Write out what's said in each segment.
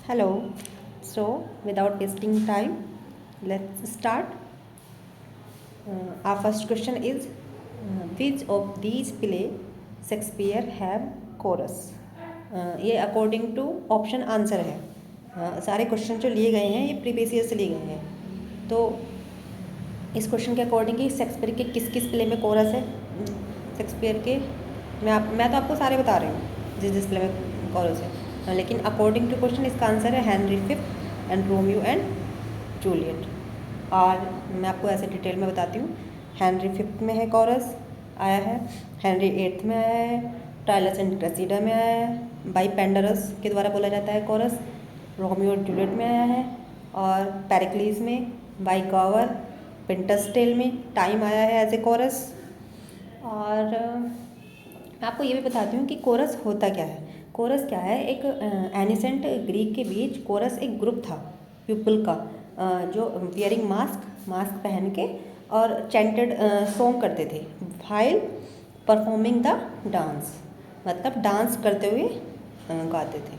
Hello. So, without wasting time, let's start. Our first question is which of these play Shakespeare have chorus? ये according to option answer है। सारे question जो लिए गए हैं ये प्रीवियस ईयर से लिए गए हैं। तो इस क्वेश्चन के अकॉर्डिंग ही शेक्सपियर के किस किस प्ले में कोरस है। शेक्सपियर के मैं तो आपको सारे बता रही हूँ जिस प्ले में कोरस है, लेकिन अकॉर्डिंग टू क्वेश्चन इसका आंसर है Henry fifth and Romeo and Juliet. और मैं आपको ऐसे डिटेल में बताती हूँ। हेनरी फिफ्थ में है कोरस आया है, हेनरी एट्थ में आया है, टाइलस एंड क्रेसिडा में आया है, बाई पेंडरस के द्वारा बोला जाता है कोरस, रोमियो और जूलियट में आया है, और पेरिक्लीस में, बाई गावर, पिंटस टेल में टाइम आया है एज ए कोरस। और मैं आपको ये भी बताती हूँ कि कोरस होता क्या है। कोरस क्या है, एक एनिसेंट ग्रीक के बीच कोरस एक ग्रुप था पीपल का जो वियरिंग मास्क पहन के और चैंटेड सॉन्ग करते थे व्हाइल परफॉर्मिंग द डांस, मतलब डांस करते हुए गाते थे।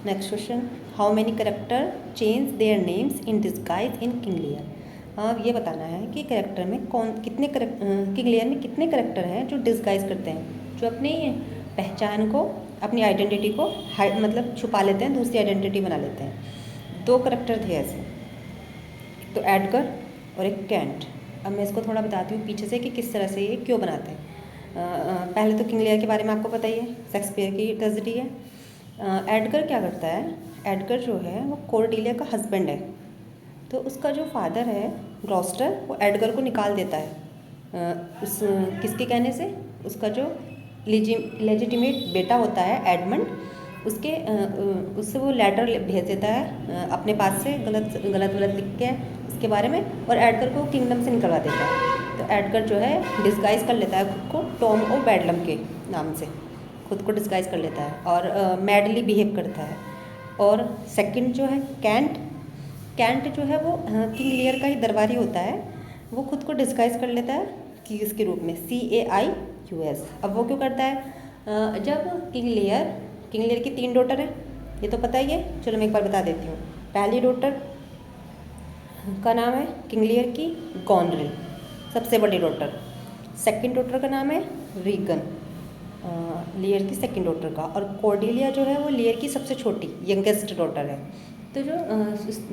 Next question, how many character change their names in disguise in King Lear. अब ये बताना है कि करेक्टर में किंग लियर में कितने करेक्टर हैं जो डिस्गाइज करते हैं, जो अपनी पहचान को, अपनी आइडेंटिटी को मतलब छुपा लेते हैं, दूसरी आइडेंटिटी बना लेते हैं। दो करेक्टर थे ऐसे, एक तो एडगर और एक कैंट। अब मैं इसको थोड़ा बताती हूँ पीछे से कि किस तरह से ये क्यों बनाते हैं। पहले तो किंग लियर के बारे में आपको पता ही है, शेक्सपियर की ट्रेजेडी है। एडगर क्या करता है, एडगर जो है वो कोर्डेलिया का हस्बैंड है। तो उसका जो फादर है ग्लॉस्टर, वो एडगर को निकाल देता है उस किसके कहने से, उसका जो लेजिटिमेट बेटा होता है एडमंड, उससे वो लेटर भेज देता है अपने पास से गलत लिख के उसके बारे में, और एडगर को किंगडम से निकलवा देता है। तो एडगर जो है डिस्गाइज कर लेता है खुद को टॉम ओ बेडलम के नाम से, खुद को डिस्गाइज कर लेता है और मैडली बिहेव करता है। और सेकंड जो है कैंट जो है वो किंग लियर का ही दरबारी होता है, वो खुद को डिस्गाइज कर लेता है कीज के रूप में, CAIUS। अब वो क्यों करता है, जब किंग लियर की 3 डॉटर हैं, ये तो पता ही है, चलो मैं एक बार बता देती हूँ। पहली डॉटर का नाम है किंग लियर की गॉनरिल, सबसे बड़ी डॉटर। सेकंड डॉटर का नाम है रीगन, लियर की सेकंड डॉटर का। और कॉर्डेलिया जो है वो लियर की सबसे छोटी यंगेस्ट डॉटर है। तो जो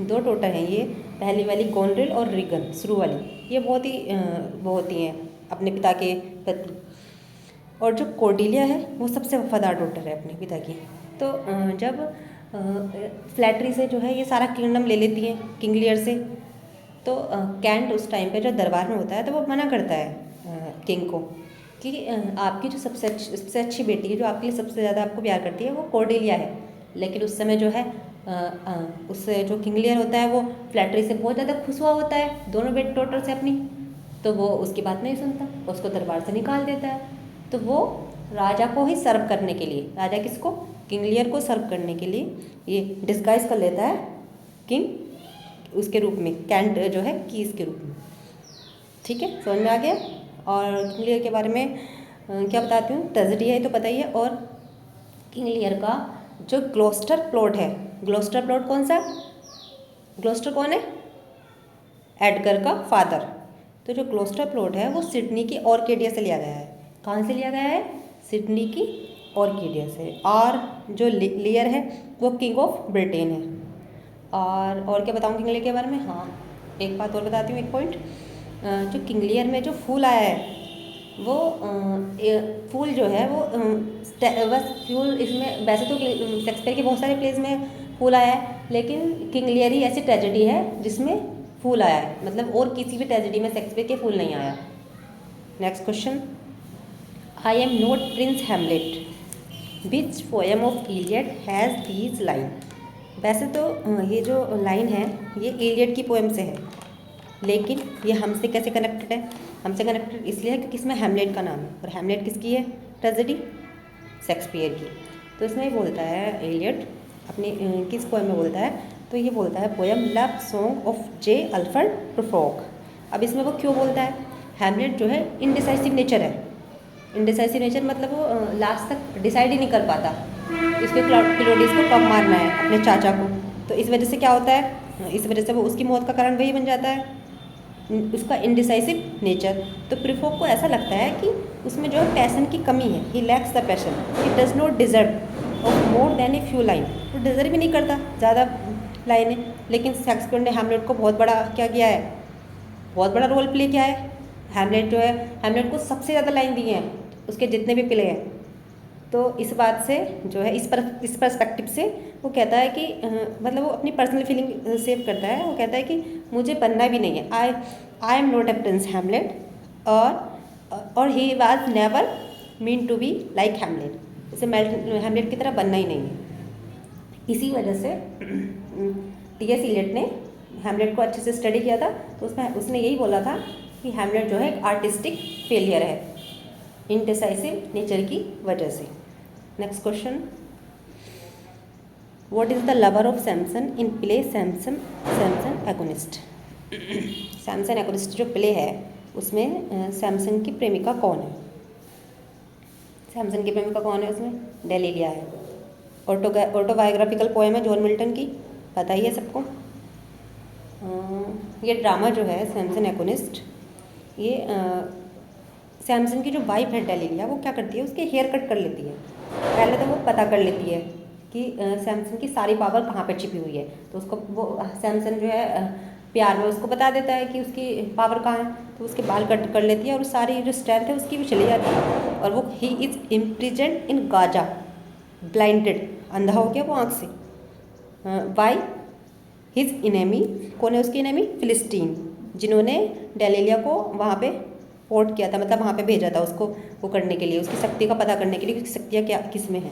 2 डॉटर हैं, ये पहली वाली गॉनरिल और रीगन शुरू वाली, ये बहुत ही हैं अपने पिता के प्रति। और जो कॉर्डेलिया है वो सबसे वफादार डॉटर है अपने पिता की। तो जब फ्लैटरी से जो है ये सारा किंगडम ले लेती है किंग लियर से, तो कैंट उस टाइम पे जो दरबार में होता है तो वो मना करता है किंग को कि आपकी जो सबसे अच्छी बेटी है, जो आपके लिए सबसे ज़्यादा आपको प्यार करती है, वो कॉर्डेलिया है। लेकिन उस समय जो है उससे जो किंग लियर होता है वो फ्लैटरी से बहुत ज़्यादा खुश हुआ होता है दोनों बेटी डॉटर से अपनी, तो वो उसकी बात नहीं सुनता, उसको दरबार से निकाल देता है। तो वो राजा को ही सर्व करने के लिए, राजा किसको, किंग लियर को सर्व करने के लिए ये डिस्गाइज कर लेता है किंग उसके रूप में, कैंट जो है कीज के रूप में। ठीक है, समझ में आ गया। और किंग लियर के बारे में क्या बताती हूँ, ट्रेजेडी है तो पता ही है। और किंग लियर का जो ग्लॉस्टर प्लॉट है, ग्लॉस्टर प्लॉट कौन सा, ग्लॉस्टर कौन है, एडगर का फादर। तो जो ग्लॉस्टर प्लॉट है वो सिडनी की ऑर्किडिया से लिया गया है। कहाँ से लिया गया है, सिडनी की ऑर्किडिया से। और जो लियर है वो किंग ऑफ ब्रिटेन है। और क्या बताऊँ किंग लियर के बारे में, हाँ एक बात और बताती हूँ, एक पॉइंट, जो किंग लियर में जो फूल आया है वो फूल जो है वो बस फूल, इसमें वैसे तो शेक्सपियर के बहुत सारे प्लेस में फूल आया है, लेकिन किंग लियर ही ऐसी ट्रेजेडी है जिसमें फूल आया है, मतलब और किसी भी ट्रेजेडी में शेक्सपियर के फूल नहीं आया। Next question, I am not Prince Hamlet which poem of Iliad has these line. वैसे तो ये जो लाइन है ये इलियड की पोएम से है, लेकिन ये हमसे कैसे कनेक्टेड है, हमसे कनेक्टेड इसलिए है क्योंकि इसमें हैमलेट का नाम है, और हैमलेट किसकी है, ट्रेजेडी, शेक्सपियर की। तो इसमें ये बोलता है एलियट अपनी किस पोएम में बोलता है, तो ये बोलता है poem love song of J. Alfred Prufrock. अब इसमें वो क्यों बोलता है, हैमलेट जो है इनडिसाइसिव नेचर है, इनडिसाइसिव नेचर मतलब वो लास्ट तक डिसाइड ही नहीं कर पाता इसके क्लॉडियस को कब मारना है, अपने चाचा को। तो इस वजह से क्या होता है, इस वजह से वो उसकी मौत का कारण वही बन जाता है, उसका इनडिसाइसिव नेचर। तो प्रिफोक को ऐसा लगता है कि उसमें जो है पैशन की कमी है, he lacks the passion, he does not deserve of more than a few line, वो डिजर्व भी नहीं करता ज़्यादा लाइनें। लेकिन शेक्सपियर ने हैमलेट को बहुत बड़ा क्या किया है, बहुत बड़ा रोल प्ले किया है। हैमलेट जो है, हैमलेट को सबसे ज़्यादा लाइन दी हैं उसके जितने भी प्ले हैं। तो इस बात से जो है, इस पर्सपेक्टिव से वो कहता है कि मतलब वो अपनी पर्सनल फीलिंग सेव करता है। वो कहता है कि मुझे बनना भी नहीं है, I am not a prince Hamlet, और he was never mean to be like Hamlet, इसे हैमलेट की तरह बनना ही नहीं है। इसी वजह से टी.एस. इलियट ने हैमलेट को अच्छे से स्टडी किया था, तो उसने यही बोला था कि हैमलेट जो है एक आर्टिस्टिक फेलियर है, इनडिसाइसिव नेचर की वजह से। Next question, what is the lover of Samson in play Samson agonist. Samson agonist जो प्ले है उसमें सैमसन की प्रेमिका कौन है? सैमसन की प्रेमिका कौन है उसमें? डेलिलिया है। ऑटोबायोग्राफिकल पोएम है जॉन मिल्टन की, पता ही है सबको। ये ड्रामा जो है सैमसन एगोनिस्ट, ये सैमसन की जो वाइफ है डेलिलिया, वो क्या करती है, उसके हेयर कट कर लेती है। पहले तो वो पता कर लेती है कि सैमसन की सारी पावर कहाँ पे छिपी हुई है, तो उसको वो सैमसन जो है प्यार में उसको बता देता है कि उसकी पावर कहाँ है, तो उसके बाल कट कर लेती है और सारी जो स्ट्रेंथ है उसकी भी चली जाती है। और वो he is imprisoned in Gaza, blinded, अंधा हो गया वो आँख से। वाई हिज इनेमी, कौन है उसकी इनेमी? फिलिस्टीन, जिन्होंने डेलिलिया को वहाँ पे पोर्ट किया था, मतलब वहाँ पे भेजा था उसको वो करने के लिए, उसकी शक्ति का पता करने के लिए कि शक्तियाँ क्या किस में है।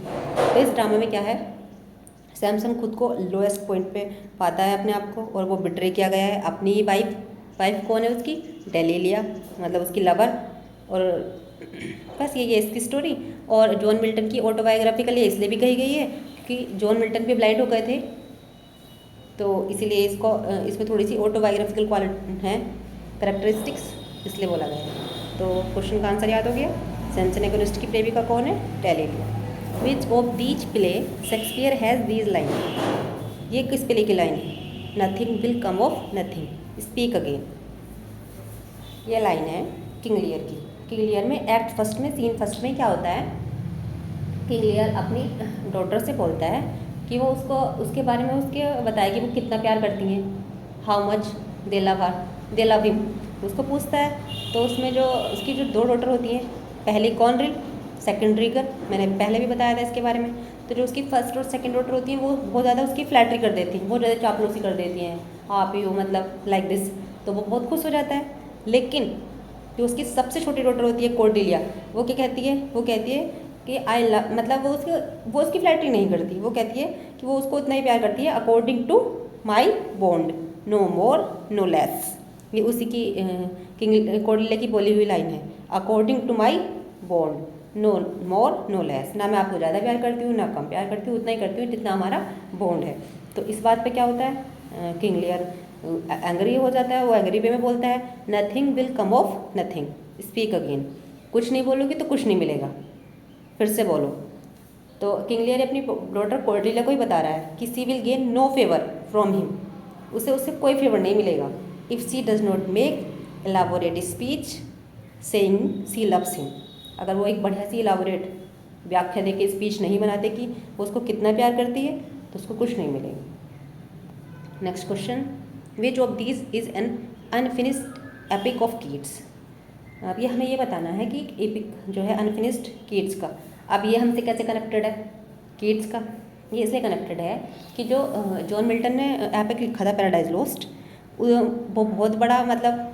तो इस ड्रामे में क्या है, सैमसन खुद को लोएस्ट पॉइंट पे पाता है अपने आप को, और वो बिट्रे किया गया है अपनी ही वाइफ कौन है उसकी? डेलिलिया, मतलब उसकी लवर। और बस ये इसकी स्टोरी। और जॉन मिल्टन की ऑटोबायोग्राफिकल ये इसलिए भी कही गई है कि जॉन मिल्टन भी ब्लाइंड हो गए थे, तो इसीलिए इसमें थोड़ी सी ऑटोबायोग्राफिकल क्वालिटी है, करेक्टरिस्टिक्स, इसलिए बोला गया है। तो क्वेश्चन का आंसर याद हो गया। सैमसन एगोनिस्ट की प्रेमिका कौन है? Delilah. Which of these play Shakespeare has these line, ये किस प्ले की लाइन है? Nothing will come of nothing, speak again, ये लाइन है किंग लियर की। किंग लियर में एक्ट फर्स्ट में, सीन फर्स्ट में क्या होता है, किंग लियर अपनी डॉटर से बोलता है कि वो उसके बारे में उसके बताए कि वो कितना प्यार करती हैं, how much they love him, उसको पूछता है। तो उसमें जो उसकी जो दो डॉटर होती हैं, पहली कॉनरिल, सेकंड रीगर, मैंने पहले भी बताया था इसके बारे में। तो जो उसकी फर्स्ट और सेकंड डॉटर होती हैं वो बहुत ज़्यादा उसकी फ्लैटरी कर देती हैं, बहुत ज़्यादा चापलूसी कर देती हैं, आप यू मतलब लाइक दिस, तो वो बहुत खुश हो जाता है। लेकिन जो उसकी सबसे छोटी डॉटर होती है कॉर्डेलिया, वो क्या कहती है, वो कहती है कि आई लव, मतलब वो उसकी फ्लैटरी नहीं करती, वो कहती है कि वो उसको उतना ही प्यार करती है, according to my bond, no more no less. ये उसी की किंग कॉर्डेलिया की बोली हुई लाइन है, according to my bond, no more no less, ना मैं आपको ज़्यादा प्यार करती हूँ ना कम प्यार करती हूँ, उतना ही करती हूँ जितना हमारा बॉन्ड है। तो इस बात पे क्या होता है, किंग लियर एंग्री हो जाता है, वो एंग्री वे में बोलता है nothing will come of nothing, speak again, कुछ नहीं बोलोगी तो कुछ नहीं मिलेगा, फिर से बोलो। तो किंग लियर अपनी डॉटर कॉर्डेलिया को ही बता रहा है कि she will gain no favour from him, उससे कोई फेवर नहीं मिलेगा, if she does not make elaborate speech saying she loves him, अगर वो एक बढ़िया सी एलाबोरेट व्याख्या दे के स्पीच नहीं बनाते कि वो उसको कितना प्यार करती है, तो उसको कुछ नहीं मिलेगा। Next question, which of these is an unfinished epic of Keats. अब ये हमें ये बताना है कि एपिक जो है अनफिनिश्ड कीट्स का, अब ये हमसे कैसे कनेक्टेड है कीट्स का, ये इसलिए कनेक्टेड है कि जो जॉन मिल्टन ने एपिक लिखा था पैराडाइज लॉस्ट, वो बहुत बड़ा मतलब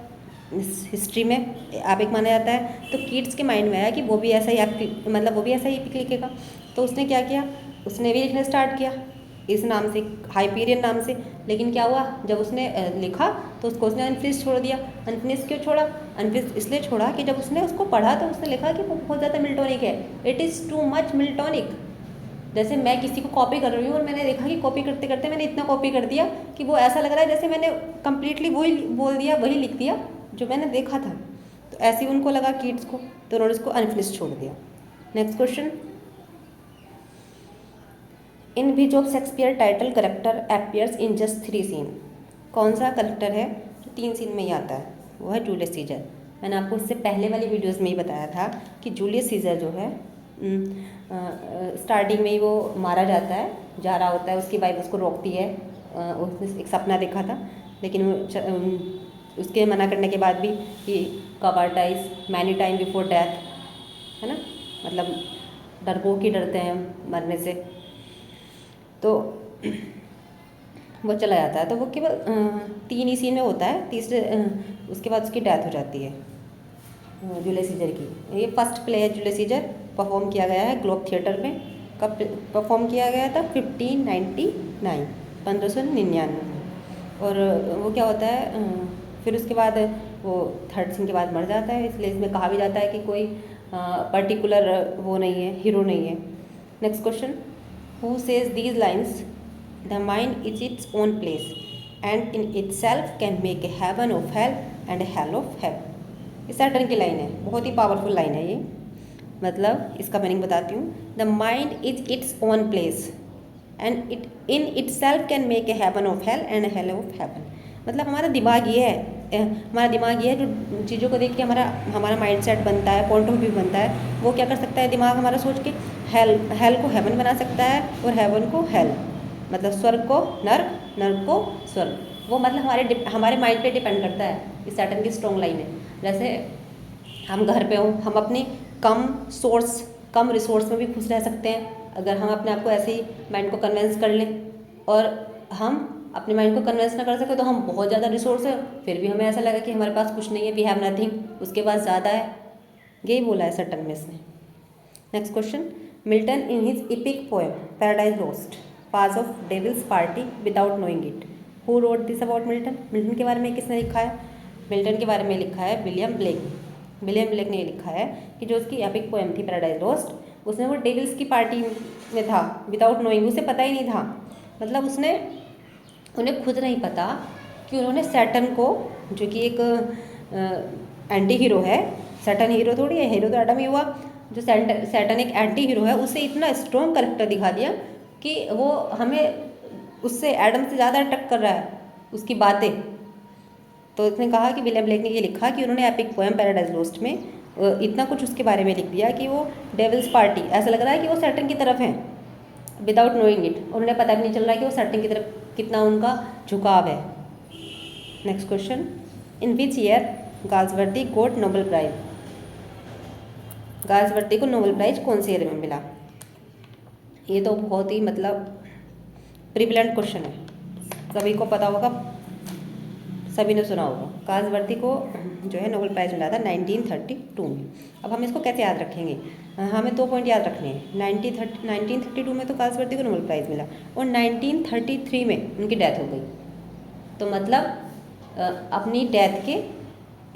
हिस्ट्री में एपिक माना जाता है। तो कीट्स के माइंड में आया कि वो भी ऐसा ही मतलब वो भी ऐसा ही एपिक लिखेगा, तो उसने क्या किया, उसने भी लिखना स्टार्ट किया इस नाम से, हाइपीरियन नाम से। लेकिन क्या हुआ, जब उसने लिखा तो उसको उसने अनफिनिश्ड छोड़ दिया। अनफिनिश्ड क्यों छोड़ा? अनफिनिश्ड इसलिए छोड़ा कि जब उसने उसको पढ़ा तो उसने लिखा कि वो बहुत ज़्यादा मिल्टोनिक है, it is too much Miltonic. जैसे मैं किसी को कॉपी कर रही हूँ और मैंने देखा कि कॉपी करते करते मैंने इतना कॉपी कर दिया कि वो ऐसा लग रहा है जैसे मैंने कंप्लीटली वही बोल दिया, वही लिख दिया जो मैंने देखा था। तो ऐसे ही उनको लगा कीट्स को, तो उन्होंने उसको अनफिनिश्ड छोड़ दिया। Next question, in which of Shakespeare title character appears in just 3 scene. कौन सा करेक्टर है जो 3 सीन में ही आता है? वो है जूलियस सीजर। मैंने आपको इससे पहले वाली वीडियोस में ही बताया था कि जूलियस सीजर जो है स्टार्टिंग में ही वो मारा जाता है, जा रहा होता है, उसकी वाइफ उसको रोकती है। उसने एक सपना देखा था, लेकिन वो उसके मना करने के बाद भी कि कवर्टाइज मैनी टाइम बिफोर डेथ, है ना, मतलब डरपोक ही डरते हैं मरने से। तो वो चला जाता है, तो वो केवल 3 ही सीन में होता है। तीसरे उसके बाद उसकी डेथ हो जाती है जूलियस सीजर की। ये फर्स्ट प्ले है जूलियस सीजर, परफॉर्म किया गया है ग्लोब थिएटर में। कब परफॉर्म किया गया था? 1599, 1599। और वो क्या होता है, फिर उसके बाद वो 3rd सीन के बाद मर जाता है, इसलिए इसमें कहा भी जाता है कि कोई पर्टिकुलर वो नहीं है, हीरो नहीं है। Next question, who says these lines, the mind is its own place and in itself can make a heaven of hell and hell of heaven. ये सैटर्न की लाइन है, बहुत ही पावरफुल लाइन है ये। मतलब इसका मीनिंग बताती हूँ, the mind is its own place and it in itself can make a heaven of hell and hell of heaven. मतलब हमारा दिमाग ये है, हमारा दिमाग ये है जो चीज़ों को देख के हमारा माइंड सेट बनता है, पॉइंट ऑफ व्यू बनता है। वो क्या कर सकता है दिमाग हमारा, सोच के हेल को हेवन बना सकता है और हेवन को हेल, मतलब स्वर्ग को नर्क, नर्क को स्वर्ग। वो मतलब हमारे माइंड पे डिपेंड करता है। इस सैटर्न की स्ट्रॉन्ग लाइन है। जैसे हम घर पे हों, हम अपनी कम रिसोर्स में भी खुश रह सकते हैं अगर हम अपने आप को ऐसे ही माइंड को कन्विंस कर लें। और हम अपने माइंड को कन्विंस ना कर सके तो हम बहुत ज़्यादा रिसोर्स है, फिर भी हमें ऐसा लगा कि हमारे पास कुछ नहीं है, वी हैव नथिंग, उसके पास ज़्यादा है। यही बोला है सैटर्न में इसने। Next question, Milton in his epic poem Paradise Lost was of devil's party without knowing it, who wrote this about Milton. Milton के बारे में किसने लिखा है? मिल्टन के बारे में लिखा है विलियम ब्लेक। विलियम ब्लेक ने लिखा है कि जो उसकी एपिक पोएम थी पैराडाइज लॉस्ट, उसने वो डेविल्स की पार्टी में था विदाउट नोइंग, उसे पता ही नहीं था। मतलब उन्हें खुद नहीं पता कि उन्होंने सैटर्न को, जो कि एक एंटी हीरो है, सैटर्न हीरो थोड़ी है, हीरो तो एडम ही हुआ, जो सैटर्न एक एंटी हीरो है, उसे इतना स्ट्रॉन्ग करेक्टर दिखा दिया कि वो हमें उससे एडम से ज़्यादा अट्रैक्ट कर रहा है उसकी बातें। तो इसने कहा कि विलियम ब्लेक ने ये लिखा कि उन्होंने एपिक पोएम पैराडाइज लॉस्ट में इतना कुछ उसके बारे में लिख दिया कि वो डेविल्स पार्टी, ऐसा लग रहा है कि वो सैटर्न की तरफ है विदाउट नोइंग इट। उन्हें पता भी नहीं चल रहा है कि वो सैटर्न की तरफ कितना उनका झुकाव है। Next question, in which year Galsworthy got Nobel prize. Galsworthy को नोबेल प्राइज कौन से ईयर में मिला? ये तो बहुत ही मतलब प्रिविलेंट क्वेश्चन है, सभी को पता होगा, सभी ने सुना होगा। गाल्सवर्दी को जो है नोबेल प्राइज़ मिला था 1932 में। अब हम इसको कैसे याद रखेंगे? हमें 2 पॉइंट याद रखने हैं। 1932 में तो गाल्सवर्दी को नोबेल प्राइज़ मिला और 1933 में उनकी डेथ हो गई। तो मतलब अपनी डेथ के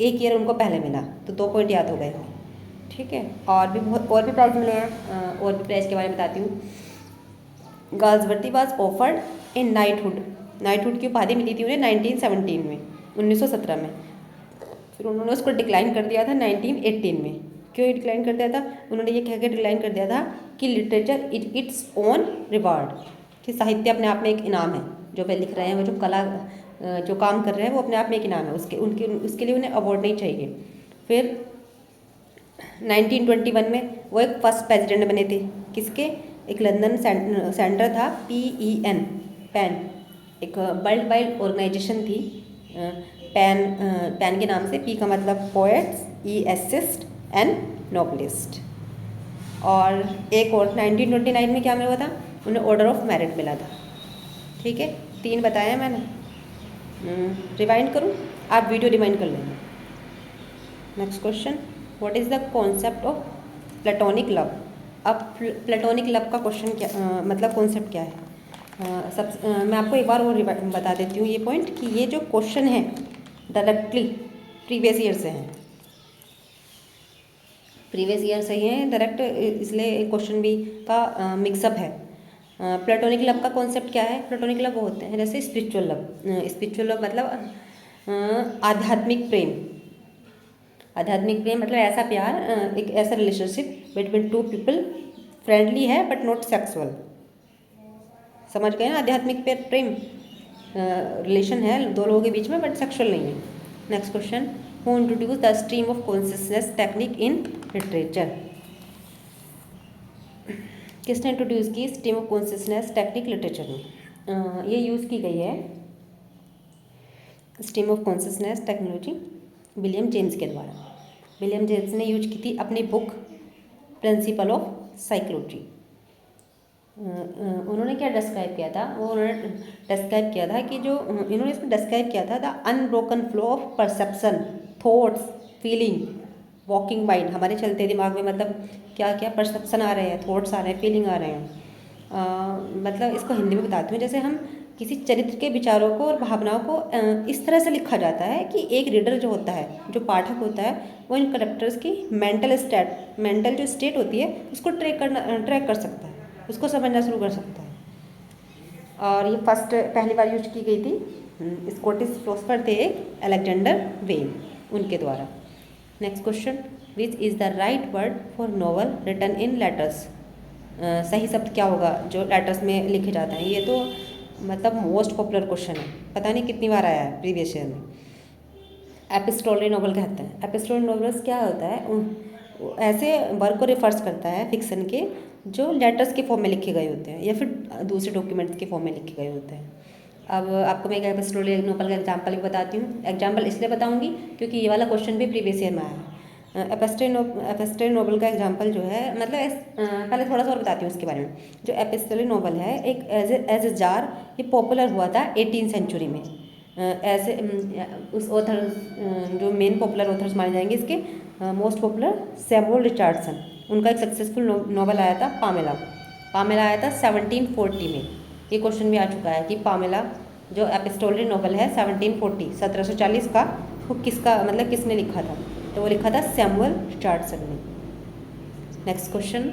1 ईयर उनको पहले मिला, तो 2 पॉइंट याद हो गए। ठीक है, और भी प्राइज़ मिले हैं, और भी प्राइज़ के बारे में बताती हूँ। Galsworthy was offered in knighthood की उपाधि मिली थी उन्हें 1917 में, 1917 में। फिर उन्होंने उसको डिक्लाइन कर दिया था 1918 में। क्यों डिक्लाइन कर दिया था? उन्होंने ये कह के डिक्लाइन कर दिया था कि literature is its own reward, कि साहित्य अपने आप में एक इनाम है। जो वे लिख रहे हैं, वो जो कला जो काम कर रहे हैं, वो अपने आप में एक इनाम है, उसके लिए उन्हें अवार्ड नहीं चाहिए। फिर 1921 में वो एक फर्स्ट प्रेसिडेंट बने थे। किसके? एक लंदन सेंटर था PEN, पैन, एक वर्ल्ड वाइड ऑर्गेनाइजेशन थी पैन के नाम से। पी का मतलब poets, E assist and novelist. और एक और 1929 में क्या मिला हुआ था? उन्हें ऑर्डर ऑफ मेरिट मिला था। ठीक है, 3 बताया मैंने। रिवाइंड करूँ? आप वीडियो रिवाइंड कर लेना। Next question, what is the concept of platonic love. अब प्लेटोनिक लव का क्वेश्चन क्या मतलब कॉन्सेप्ट क्या है? मैं आपको एक बार और बता देती हूँ ये पॉइंट, कि ये जो क्वेश्चन है डायरेक्टली प्रीवियस ईयर से हैं, प्रीवियस ईयर से ही हैं डायरेक्ट, इसलिए क्वेश्चन भी का मिक्सअप है। प्लेटोनिक लव का कॉन्सेप्ट क्या है? प्लेटोनिक लव वो होते हैं जैसे स्पिरिचुअल लव। स्पिरिचुअल लव मतलब आध्यात्मिक प्रेम। आध्यात्मिक प्रेम मतलब ऐसा प्यार, एक ऐसा रिलेशनशिप बिटवीन 2 पीपल, फ्रेंडली है बट नॉट सेक्सुअल। समझ गए ना, आध्यात्मिक प्रेम रिलेशन है दो लोगों के बीच में, बट सेक्सुअल नहीं है। Next question, who introduce the stream of consciousness technique in literature? किसने इंट्रोड्यूस की stream of consciousness technique literature में? ये यूज़ की गई है stream of consciousness technology William James के द्वारा। विलियम जेम्स ने यूज की थी अपनी बुक प्रिंसिपल ऑफ साइकोलॉजी। उन्होंने क्या डिस्क्राइब किया था? वो उन्होंने डिस्क्राइब किया था कि जो इन्होंने इसमें डिस्क्राइब किया था the unbroken flow of perception, thoughts, feeling, walking mind, हमारे चलते दिमाग में मतलब क्या क्या परसेप्शन आ रहे हैं, थॉट्स आ रहे हैं, फीलिंग आ रहे हैं। मतलब इसको हिंदी में बताती हूँ, जैसे हम किसी चरित्र के विचारों को और भावनाओं को इस तरह से लिखा जाता है कि एक रीडर जो होता है, जो पाठक होता है, वो इन कैरेक्टर्स की मेंटल जो स्टेट होती है उसको ट्रैक कर सकता है, उसको समझना शुरू कर सकता है। और ये पहली बार यूज की गई थी स्कॉटिश फिलोसोफर थे एक, अलेक्जेंडर वेन, उनके द्वारा। Next question, which is the right word for novel written in letters? सही शब्द क्या होगा जो लेटर्स में लिखे जाते हैं? ये तो मतलब मोस्ट पॉपुलर क्वेश्चन है, पता नहीं कितनी बार आया है प्रीवियस ईयर में। एपिस्टोलरी नॉवल कहते हैं। एपिस्टोलरी नॉवेल्स क्या होता है? ऐसे वर्क को रिफर्स करता है फिक्शन के जो लेटर्स के फॉर्म में लिखे गए होते हैं या फिर दूसरे डॉक्यूमेंट्स के फॉर्म में लिखे गए होते हैं। अब आपको मैं एक एपिस्टोलरी नॉवल का एग्जांपल भी बताती हूँ। एग्जांपल इसलिए बताऊँगी क्योंकि ये वाला क्वेश्चन भी प्रीवियस ईयर में आया है। एपिस्टोलरी नॉवल का एग्जांपल जो है, मतलब पहले थोड़ा सा और बताती हूँ उसके बारे में। जो एपिस्टोलरी नॉवल है, एक एज ए जार ये पॉपुलर हुआ था 18th सेंचुरी में। ऐसे उस ऑथर जो मेन पॉपुलर ऑथर्स माने जाएंगे इसके, मोस्ट पॉपुलर सैमुअल रिचर्डसन, उनका एक सक्सेसफुल नॉवल आया था पामेला आया था 1740 में। ये क्वेश्चन भी आ चुका है कि पामेला जो एपिस्टोलरी नॉवल है 1740 का, वो किसका मतलब किसने लिखा था? तो वो लिखा था सैमुअल रिचर्डसन ने। Next question,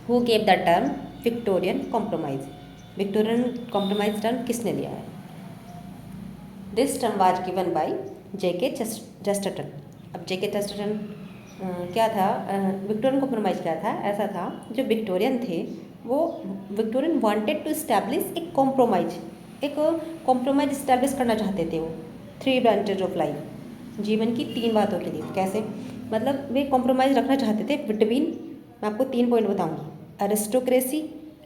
who gave the term Victorian compromise? Victorian compromise term किसने लिया है? This term was given by J.K. Chesterton. अब J.K. चेस्टरटन क्या था? विक्टोरियन कॉम्प्रोमाइज़ क्या था? ऐसा था, जो विक्टोरियन थे वो विक्टोरियन वांटेड टू इस्टेब्लिश एक कॉम्प्रोमाइज़ इस्टेब्लिश करना चाहते थे। वो 3 ब्रांचेज ऑफ लाइफ, जीवन की 3 बातों के लिए। कैसे? मतलब वे कॉम्प्रोमाइज़ रखना चाहते थे बिटवीन, मैं आपको 3 पॉइंट बताऊंगी, एरिस्टोक्रेसी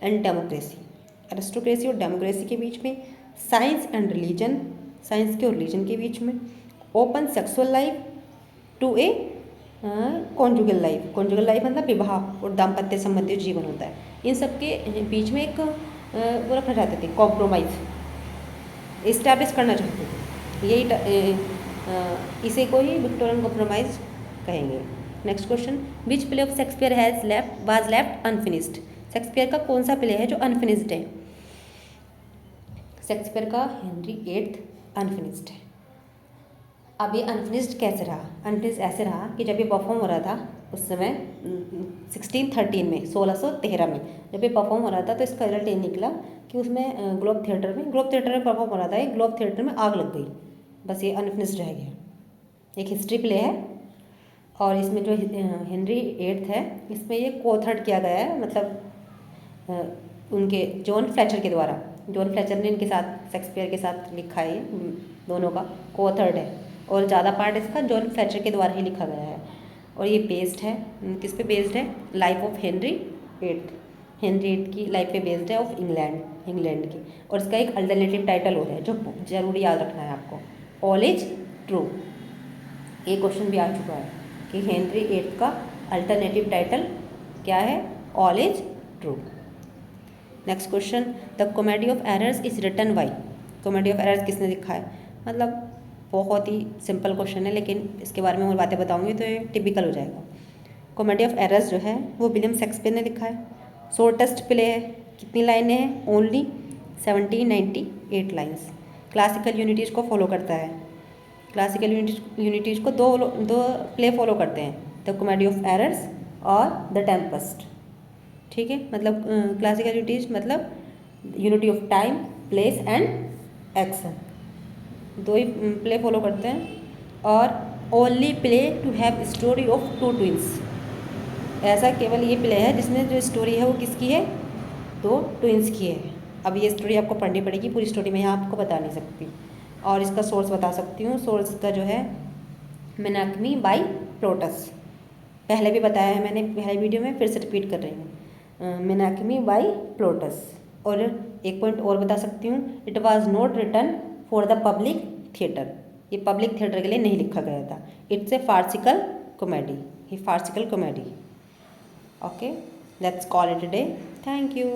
एंड डेमोक्रेसी, एरिस्टोक्रेसी और डेमोक्रेसी के बीच में, साइंस एंड रिलीजन, साइंस के और रिलीजन के बीच में, open sexual life to a conjugal life मतलब विवाह और दाम्पत्य संबंधित जीवन होता है, इन सब के बीच में एक वो रखना चाहते थे, कॉम्प्रोमाइज़ इस्टेब्लिश करना चाहते थे। यही इसे को ही विक्टोरियन कॉम्प्रोमाइज़ कहेंगे। Next question, which play of Shakespeare was left unfinished? Shakespeare का कौन सा प्ले है जो अनफिनिश्ड है? शेक्सपियर का हेनरी VIII अनफिनिश्ड है। अब ये अनफिनिश्ड कैसे रहा? अनफिनिश्ड ऐसे रहा कि जब ये परफॉर्म हो रहा था उस समय 1613 में, 1613 में जब ये परफॉर्म हो रहा था, तो इसका रिजल्ट ये निकला कि उसमें ग्लोब थिएटर में परफॉर्म हो रहा था, ग्लोब थिएटर में आग लग गई, बस ये अनफिनिश्ड रह गया। एक हिस्ट्री प्ले है और इसमें जो हेनरी VIII है, इसमें ये कोथर्ड किया गया है, मतलब उनके जॉन फ्लेचर के द्वारा। जॉन फ्लेचर ने इनके साथ शेक्सपियर के साथ लिखा है, दोनों का कोथर्ड है और ज़्यादा पार्ट इसका जॉन फ्लेचर के द्वारा ही लिखा गया है। और ये बेस्ड है किस पे बेस्ड है? लाइफ ऑफ हेनरी VIII की लाइफ पे बेस्ड है, ऑफ इंग्लैंड की। और इसका एक अल्टरनेटिव टाइटल और है जो जरूरी याद रखना है आपको, ऑल इज ट्रू। एक क्वेश्चन भी आ चुका है कि हेनरी VIII का अल्टरनेटिव टाइटल क्या है? All is true. Next question, the comedy of errors is written by? Comedy of errors किसने लिखा है? मतलब बहुत ही सिंपल क्वेश्चन है, लेकिन इसके बारे में और बातें बताऊंगी तो ये टिपिकल हो जाएगा। कॉमेडी ऑफ एरर्स जो है वो विलियम शेक्सपियर ने लिखा है। शॉर्टेस्ट प्ले है, कितनी लाइनें हैं? Only 1798 lines. क्लासिकल यूनिटीज़ को फॉलो करता है, क्लासिकल यूनिटीज़ को दो प्ले फॉलो करते हैं, द कॉमेडी ऑफ एरर्स और द टेम्पेस्ट। ठीक है, मतलब क्लासिकल यूनिटीज़ मतलब unity of time, place and action, दो ही प्ले फॉलो करते हैं। और only play to have story of 2 twins, ऐसा केवल ये प्ले है जिसमें जो स्टोरी है वो किसकी है? 2 ट्विंस की है। अब ये स्टोरी आपको पढ़नी पड़ेगी, पूरी स्टोरी मैं यहाँ आपको बता नहीं सकती। और इसका सोर्स बता सकती हूँ, सोर्स का जो है मेनाकमी बाई प्लोटस, पहले भी बताया है मैंने पहले वीडियो में, फिर से रिपीट कर रही हूँ, मेनाकमी बाई प्लोटस। और एक पॉइंट और बता सकती हूँ, it was not written for the public theatre, ये पब्लिक थिएटर के लिए नहीं लिखा गया था। इट्स ए फार्सिकल कॉमेडी, ये farcical comedy. Okay, let's call it a day. Thank you.